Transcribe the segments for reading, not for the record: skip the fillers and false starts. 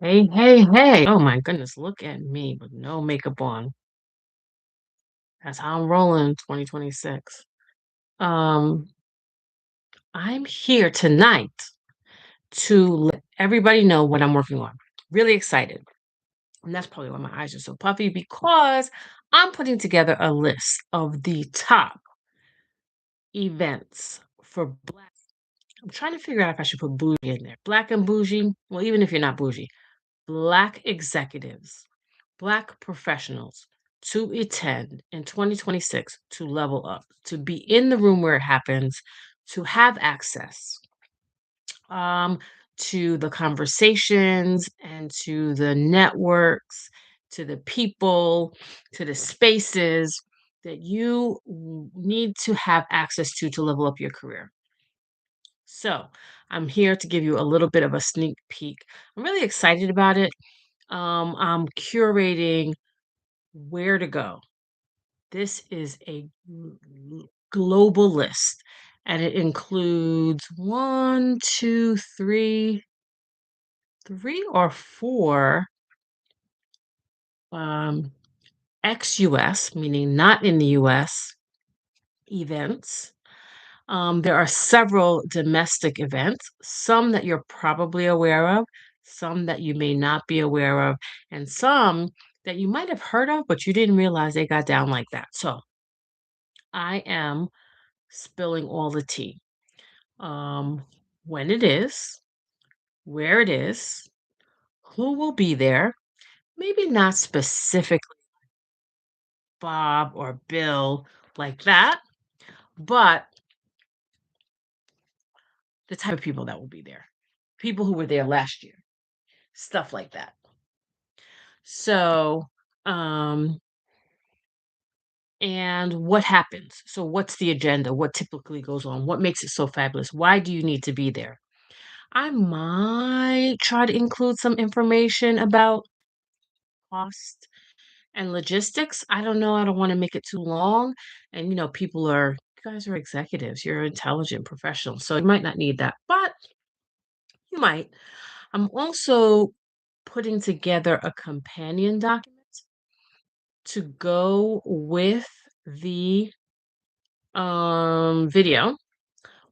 Hey, hey, hey. Oh my goodness, look at me with no makeup on. That's how I'm rolling 2026. Um, I'm here tonight to let everybody know what I'm working on. Really excited. And that's probably why my eyes are so puffy because I'm putting together a list of the top events for Black. I'm trying to figure out if I should put bougie in there. Black and bougie. Well, even if you're not bougie, Black executives, Black professionals to attend in 2026 to level up, to be in the room where it happens, to have access um, to the conversations and to the networks, to the people, to the spaces that you need to have access to level up your career. So, I'm here to give you a little bit of a sneak peek. I'm really excited about it. I'm curating where to go. This is a global list, and it includes one, two, three or four um, ex-US, meaning not in the US, events. There are several domestic events, some that you're probably aware of, some that you may not be aware of, and some that you might have heard of, but you didn't realize they got down like that. So I am spilling all the tea. Um, when it is, where it is, who will be there, maybe not specifically Bob or Bill like that, but the type of people that will be there, people who were there last year, stuff like that. So, um, and what happens? So, what's the agenda? What typically goes on? What makes it so fabulous? Why do you need to be there? I might try to include some information about cost and logistics. I don't know. I don't want to make it too long. And, you guys are executives, you're intelligent professionals. So, you might not need that, but you might. I'm also putting together a companion document to go with the video,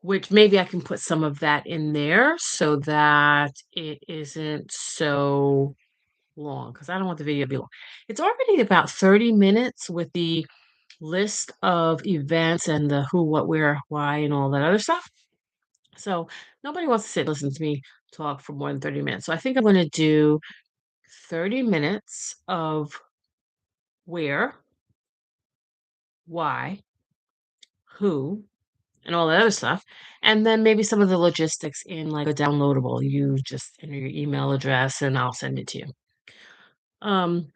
which maybe I can put some of that in there so that it isn't so long because I don't want the video to be long. It's already about 30 minutes with the list of events and the who, what, where, why, and all that other stuff. So nobody wants to sit and listen to me talk for more than 30 minutes. So I think I'm going to do 30 minutes of where, why, who, and all that other stuff. And then maybe some of the logistics in like a downloadable. You just enter your email address and I'll send it to you. Um,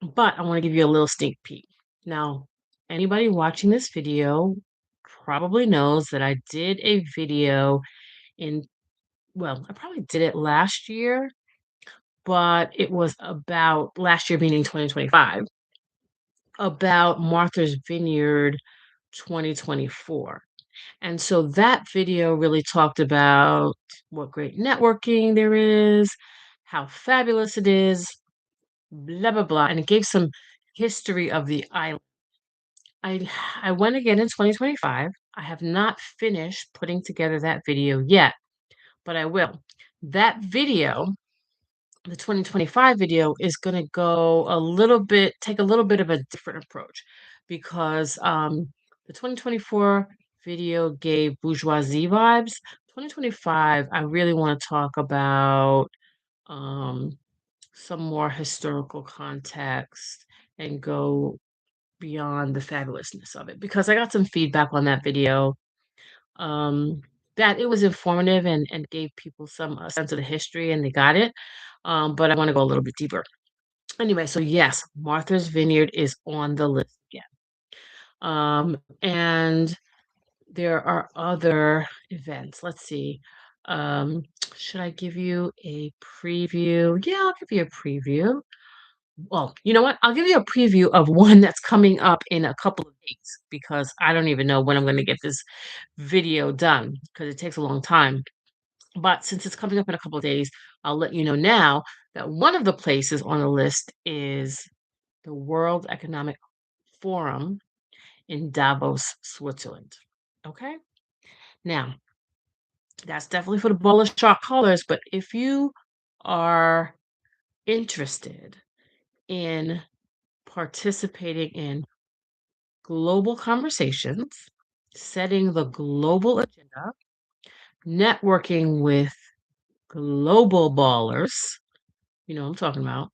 but I want to give you a little sneak peek. Now, anybody watching this video probably knows that I did a video in, well, I probably did it last year, but it was about last year, meaning 2025, about Martha's Vineyard 2024. And so that video really talked about what great networking there is, how fabulous it is, blah, blah, blah. And it gave some history of the island. I went again in 2025. I have not finished putting together that video yet, but I will. That video, the 2025 video, is going to go a little bit, take a little bit of a different approach because the 2024 video gave bourgeoisie vibes. 2025, I really want to talk about um, some more historical context and go beyond the fabulousness of it because I got some feedback on that video um, that it was informative and gave people some sense of the history and they got it. But I want to go a little bit deeper. Anyway, so yes, Martha's Vineyard is on the list again. And there are other events. Let's see. Um, should I give you a preview? Yeah, I'll give you a preview. Well, you know what? I'll give you a preview of one that's coming up in a couple of days because I don't even know when I'm going to get this video done because it takes a long time. But since it's coming up in a couple of days, I'll let you know now that one of the places on the list is the World Economic Forum in Davos, Switzerland. Okay? Now, that's definitely for the ball of shot callers, but if you are interested in participating in global conversations, setting the global agenda, networking with global ballers, you know what I'm talking about,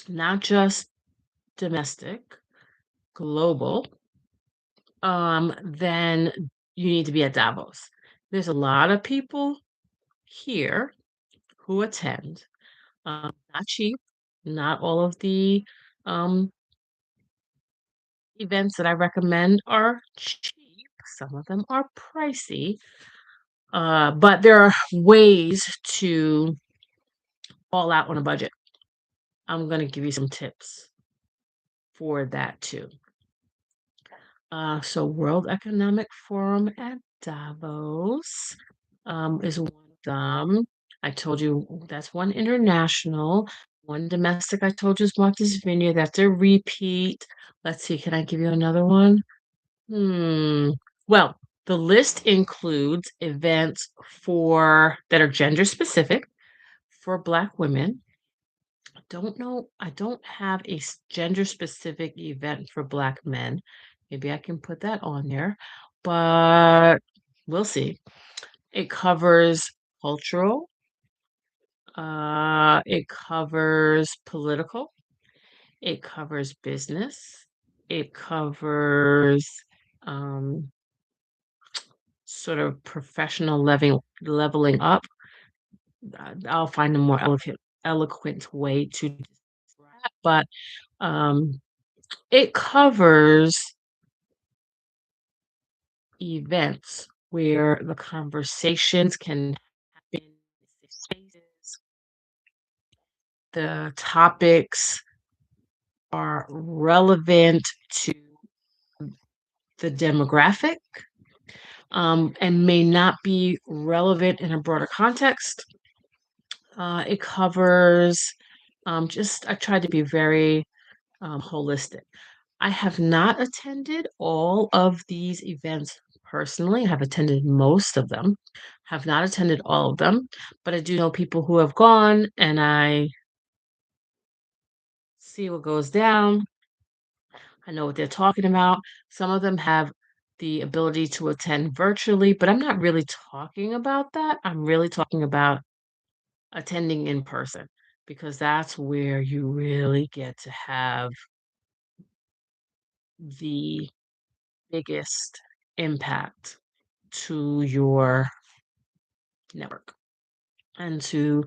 not just domestic, global, then you need to be at Davos. There's a lot of people here who attend. Not cheap. Not all of the um, events that I recommend are cheap. Some of them are pricey, but there are ways to fall out on a budget. I'm going to give you some tips for that too. So World Economic Forum at Davos is one of them. I told you that's one international, one domestic. I told you is Martha's Vineyard. That's a repeat. Let's see, can I give you another one? Hmm. Well, the list includes events for that are gender specific for Black women. Don't know. I don't have a gender specific event for Black men. Maybe I can put that on there, but we'll see. It covers cultural, it covers political, it covers business, it covers um, sort of professional leveling up. I'll find a more eloquent way to describe, but um, it covers events where the conversations can happen in safe spaces. The topics are relevant to the demographic, and may not be relevant in a broader context. It covers I tried to be very holistic. I have not attended all of these events personally. I have attended most of them, have not attended all of them, but I do know people who have gone and I see what goes down. I know what they're talking about. Some of them have the ability to attend virtually, but I'm not really talking about that. I'm really talking about attending in person because that's where you really get to have the biggest impact to your network and to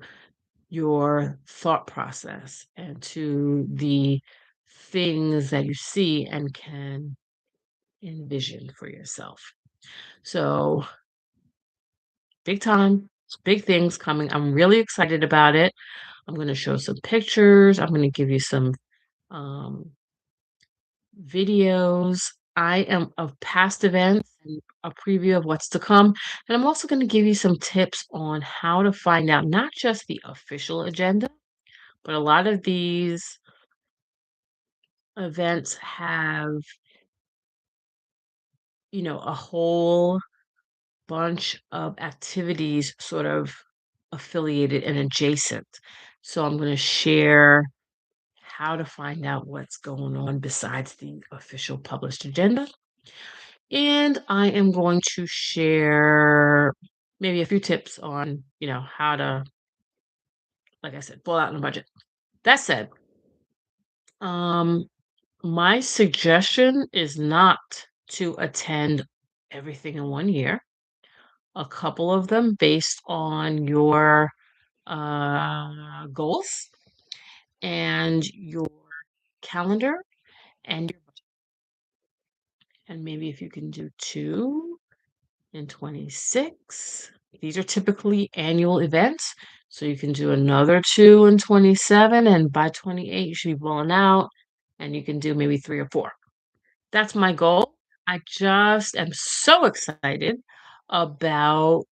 your thought process and to the things that you see and can envision for yourself. So, big time, big things coming. I'm really excited about it. I'm going to show some pictures. I'm going to give you some um, videos. I am of past events and a preview of what's to come. And I'm also going to give you some tips on how to find out not just the official agenda, but a lot of these events have, a whole bunch of activities sort of affiliated and adjacent. So I'm going to share how to find out what's going on besides the official published agenda. And I am going to share maybe a few tips on, how to, like I said, pull out in a budget. That said, um, my suggestion is not to attend everything in one year. A couple of them based on your goals and your calendar and maybe if you can do two in 26. These are typically annual events. So you can do another two in 27, and by 28, you should be blowing out, and you can do maybe three or four. That's my goal. I just am so excited about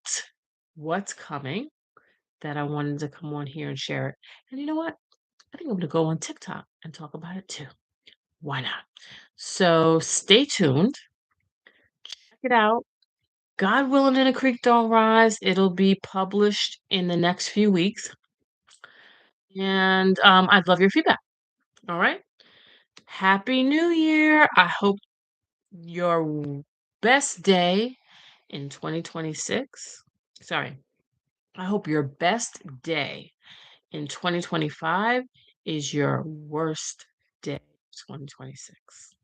what's coming. that I wanted to come on here and share it. And you know what? I think I'm going to go on TikTok and talk about it too. Why not? So stay tuned. Check it out. God willing and a creek don't rise. It'll be published in the next few weeks. And I'd love your feedback. All right. Happy New Year. I hope your best day in 2026. Sorry. I hope your best day in 2025 is your worst day, 2026.